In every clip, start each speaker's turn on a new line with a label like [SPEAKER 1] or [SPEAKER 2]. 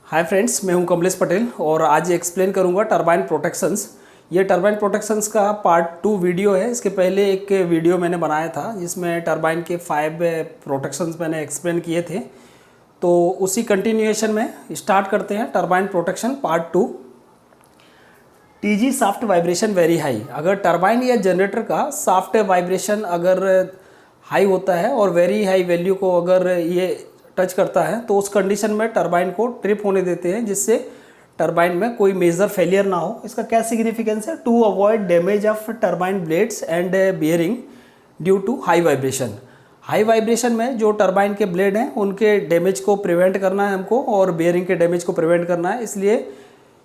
[SPEAKER 1] Hi friends, मैं हूं कमलेश पटेल और आज एक्सप्लेन करूंगा टरबाइन प्रोटेक्शंस। ये टरबाइन प्रोटेक्शंस का पार्ट 2 वीडियो है। इसके पहले एक वीडियो मैंने बनाया था जिसमें टरबाइन के 5 प्रोटेक्शंस मैंने एक्सप्लेन किए थे। तो उसी कंटिन्यूएशन में स्टार्ट करते हैं turbine protection part 2। TG shaft vibration very high. अगर टरबाइन या जनरेटर का शाफ्ट वाइब्रेशन अगर हाई होता है और वेरी हाई वैल्यू को अगर ये टच करता है तो उस कंडीशन में टरबाइन को ट्रिप होने देते हैं, जिससे टरबाइन में कोई मेजर फेलियर ना हो। इसका क्या सिग्निफिकेंस है? To avoid damage of turbine blades and bearing due to high vibration. High vibration में जो टरबाइन के ब्लेड हैं उनके डैमेज को प्रिवेंट करना है हमको और बियरिंग के डैमेज को प्रिवेंट करना है, इसलिए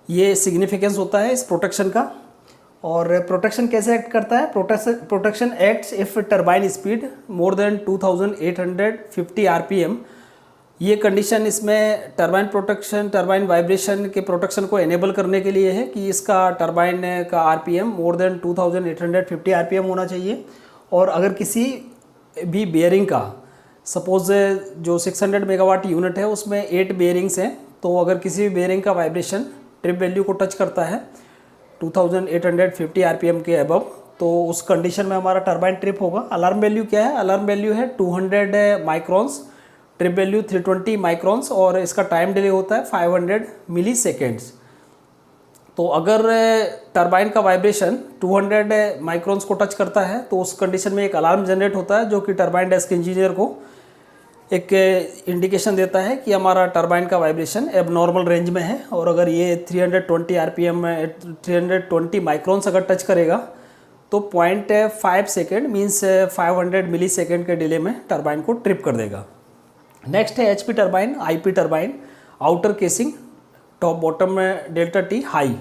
[SPEAKER 1] ये सिग्निफिकेंस होता है इस प्रोटेक्शन का। और प्रोटेक्शन कैसे एक्ट करता है? Protection acts if turbine speed more than 2850 RPM. ये कंडीशन इसमें टरबाइन वाइब्रेशन के प्रोटेक्शन को एनेबल करने के लिए है कि इसका टरबाइन का आरपीएम मोर देन 2850 आरपीएम होना चाहिए। और अगर किसी भी बेयरिंग का सपोज जो 600 मेगावाट यूनिट है उसमें 8 बेयरिंग्स हैं, तो अगर किसी भी बेयरिंग का वाइब्रेशन ट्रिप वैल्यू को टच करता है 2850 आरपीएम के अबव, तो उस कंडीशन में हमारा टरबाइन ट्रिप होगा। अलार्म वैल्यू क्या है? अलार्म वैल्यू है 200 माइक्रॉन्स, ट्रिप वैल्यू 320 माइक्रॉन्स और इसका टाइम डिले होता है 500 मिली सेकेंड्स। तो अगर टरबाइन का वाइब्रेशन 200 माइक्रॉन्स को टच करता है तो उस कंडीशन में एक अलार्म जनरेट होता है जो कि टरबाइन डेस्क इंजीनियर को एक इंडिकेशन देता है कि हमारा टरबाइन का वाइब्रेशन एबनॉर्मल रेंज में है। और अगर ये 320 आरपीएम में 320 माइक्रॉन्स अगर टच करेगा तो 0.5 सेकेंड मीन्स 500 मिली सेकेंड के डिले में टरबाइन को ट्रिप कर देगा। नेक्स्ट है HP turbine, IP turbine, outer casing, top bottom में डेल्टा टी हाई।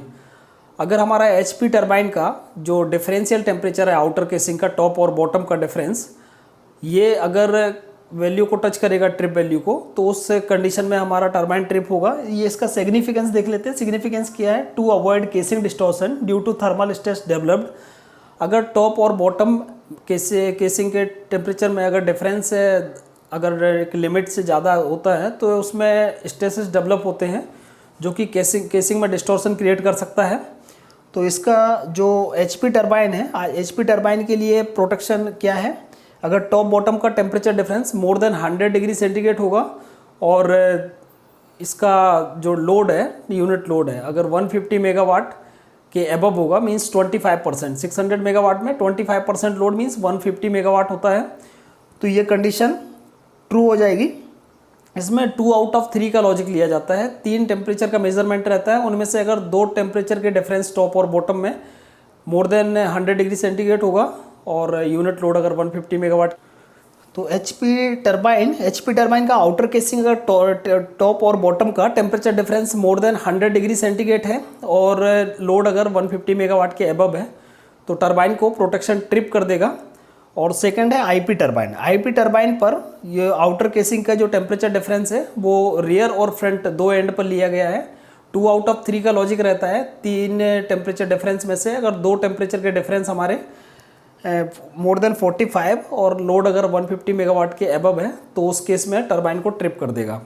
[SPEAKER 1] अगर हमारा एचपी टरबाइन का जो डिफरेंशियल टेम्परेचर है आउटर केसिंग का, टॉप और बॉटम का डिफरेंस, ये अगर वैल्यू को टच करेगा ट्रिप वैल्यू को, तो उस कंडीशन में हमारा टरबाइन ट्रिप होगा। ये इसका सिग्निफिकेंस देख लेते हैं। सिग्निफिकेंस क्या है? To avoid casing distortion due to thermal stress developed. अगर टॉप और बॉटम केसिंग के टेम्परेचर में अगर डिफरेंस अगर एक लिमिट से ज़्यादा होता है तो उसमें स्ट्रेसेस डेवलप होते हैं जो कि केसिंग में डिस्टॉर्शन क्रिएट कर सकता है। तो इसका जो एचपी टरबाइन है, एचपी टरबाइन के लिए प्रोटेक्शन क्या है? अगर टॉप बॉटम का temperature difference more than 100 degree centigrade होगा और इसका जो लोड है, यूनिट लोड है, अगर 150 मेगावाट के अबव होगा मीन्स 25%। 600 मेगावाट में 25% लोड मीन्स 150 मेगावाट होता है, तो ये कंडीशन ट्रू हो जाएगी। इसमें 2 आउट ऑफ 3 का लॉजिक लिया जाता है। 3 टेम्परेचर का मेजरमेंट रहता है, उनमें से अगर 2 टेम्परेचर के डिफरेंस टॉप और बॉटम में मोर देन 100 डिग्री सेंटीग्रेड होगा और यूनिट लोड अगर 150 मेगावाट, तो एचपी टरबाइन का आउटर केसिंग अगर टॉप और बॉटम का temperature difference more than 100 degree centigrade है और लोड अगर 150 मेगावाट के अबव है तो टरबाइन को प्रोटेक्शन ट्रिप कर देगा। और सेकंड है आईपी टरबाइन। आईपी टरबाइन पर ये आउटर केसिंग का जो टेम्परेचर डिफरेंस है वो रियर और फ्रंट 2 एंड पर लिया गया है। 2 आउट ऑफ 3 का लॉजिक रहता है। 3 टेम्परेचर डिफरेंस में से अगर 2 टेम्परेचर के डिफरेंस हमारे मोर देन 45 और लोड अगर 150 मेगावाट के अबव है तो उस केस में टरबाइन को ट्रिप कर देगा।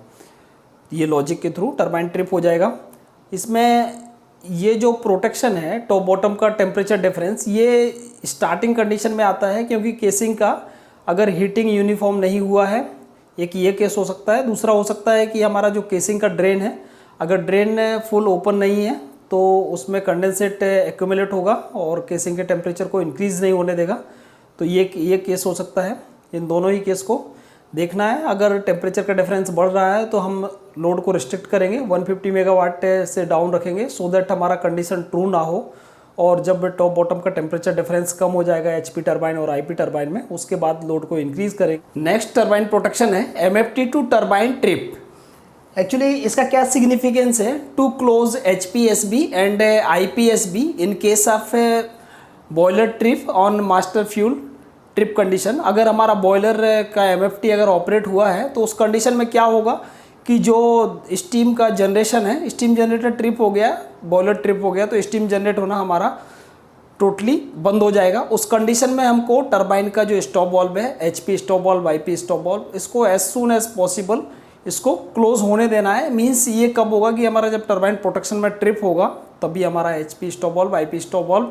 [SPEAKER 1] ये लॉजिक के थ्रू टरबाइन ट्रिप हो जाएगा। इसमें ये जो प्रोटेक्शन है टॉप बॉटम का टेम्परेचर डिफरेंस, ये स्टार्टिंग कंडीशन में आता है क्योंकि केसिंग का अगर हीटिंग यूनिफॉर्म नहीं हुआ है, एक ये केस हो सकता है। दूसरा हो सकता है कि हमारा जो केसिंग का ड्रेन है, अगर ड्रेन फुल ओपन नहीं है तो उसमें कंडेंसेट एक्यूमुलेट होगा और केसिंग के टेम्परेचर को इंक्रीज़ नहीं होने देगा, तो ये केस हो सकता है। इन दोनों ही केस को देखना है। अगर टेम्परेचर का डिफरेंस बढ़ रहा है तो हम लोड को रिस्ट्रिक्ट करेंगे, 150 मेगावाट से डाउन रखेंगे सो दैट हमारा कंडीशन ट्रू ना हो। और जब टॉप बॉटम का टेम्परेचर डिफरेंस कम हो जाएगा एचपी टरबाइन और आईपी टरबाइन में, उसके बाद लोड को इंक्रीज करेंगे। नेक्स्ट टरबाइन प्रोटेक्शन है MFT to turbine trip. Actually इसका क्या सिग्निफिकेंस है? To close HPSB and IPSB in case of boiler trip on master fuel trip condition. अगर हमारा बॉयलर का एमएफटी अगर ऑपरेट हुआ है तो उस कंडीशन में क्या होगा कि जो स्टीम का जनरेशन है, स्टीम जनरेटर ट्रिप हो गया, बॉयलर ट्रिप हो गया, तो स्टीम जनरेट होना हमारा टोटली बंद हो जाएगा। उस कंडीशन में हमको टरबाइन का जो स्टॉप वाल्व है, HP stop valve, IP stop valve, इसको एज सून एज पॉसिबल इसको क्लोज होने देना है। मीन्स ये कब होगा कि हमारा जब टरबाइन प्रोटेक्शन में ट्रिप होगा तभी हमारा HP stop valve, IP stop valve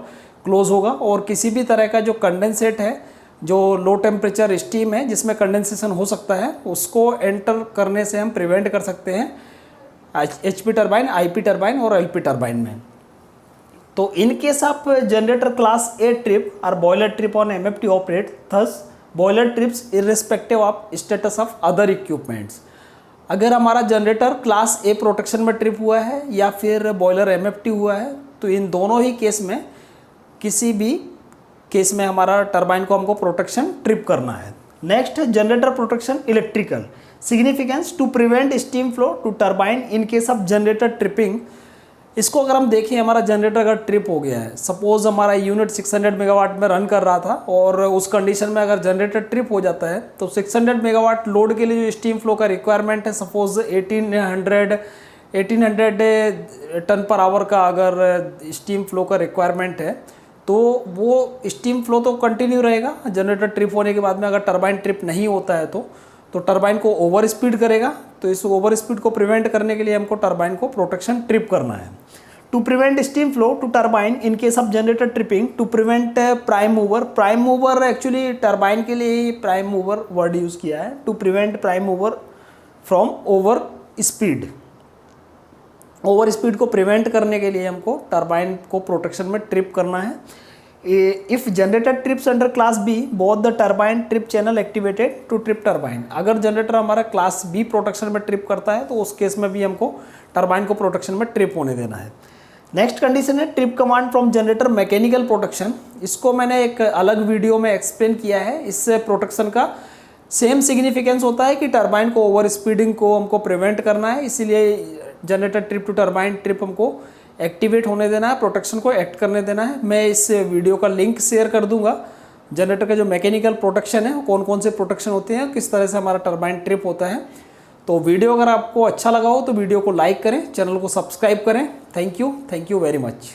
[SPEAKER 1] close होगा। और किसी भी तरह का जो कंडेंसेट है, जो लो टेम्परेचर स्टीम है जिसमें कंडेंसेशन हो सकता है, उसको एंटर करने से हम प्रिवेंट कर सकते हैं HP टरबाइन, IP टरबाइन और LP टरबाइन में। तो in case of generator class A trip और boiler trip on MFT operate, thus boiler trips irrespective of status of other equipments. अगर हमारा जनरेटर क्लास A प्रोटेक्शन में trip हुआ है या फिर बॉयलर MFT हुआ है, तो इन दोनों ही केस में किसी भी केस में हमारा टरबाइन को हमको प्रोटेक्शन ट्रिप करना है। नेक्स्ट है generator protection electrical significance to prevent steam flow to turbine in case of generator tripping. इसको अगर हम देखें, हमारा जनरेटर अगर ट्रिप हो गया है, सपोज हमारा यूनिट 600 मेगावाट में रन कर रहा था और उस कंडीशन में अगर जनरेटर ट्रिप हो जाता है तो 600 मेगावाट लोड के लिए जो स्टीम फ्लो का रिक्वायरमेंट है, सपोज 1800 टन पर आवर का अगर स्टीम फ्लो का रिक्वायरमेंट है, तो वो स्टीम फ्लो तो कंटिन्यू रहेगा। जनरेटर ट्रिप होने के बाद में अगर टरबाइन ट्रिप नहीं होता है तो टरबाइन को ओवर स्पीड करेगा। तो इस ओवर स्पीड को प्रिवेंट करने के लिए हमको टरबाइन को प्रोटेक्शन ट्रिप करना है। To prevent steam flow to turbine in case of generator tripping, to prevent prime mover. Prime mover actually turbine के लिए ही प्राइम मूवर वर्ड यूज़ किया है। To prevent prime mover from over speed, over speed को prevent करने के लिए हमको टरबाइन को प्रोटेक्शन में ट्रिप करना है। If generator trips under class B, both the turbine trip channel activated to trip turbine. अगर जनरेटर हमारा क्लास B प्रोटेक्शन में ट्रिप करता है तो उस केस में भी हमको टरबाइन को प्रोटेक्शन में ट्रिप होने देना है। नेक्स्ट कंडीशन है trip command from generator mechanical protection. इसको मैंने एक अलग वीडियो में एक्सप्लेन किया है। इससे प्रोटेक्शन का सेम सिग्निफिकेंस होता है कि टरबाइन को ओवर स्पीडिंग को हमको प्रिवेंट करना है, इसीलिए generator trip to turbine trip हमको एक्टिवेट होने देना है, प्रोटेक्शन को एक्ट करने देना है। मैं इस वीडियो का लिंक शेयर कर दूंगा। जनरेटर का जो मैकेनिकल प्रोटेक्शन है, कौन कौन से प्रोटेक्शन होते हैं, किस तरह से हमारा टरबाइन ट्रिप होता है। तो वीडियो अगर आपको अच्छा लगा हो तो वीडियो को लाइक करें, चैनल को सब्सक्राइब करें। Thank you very much.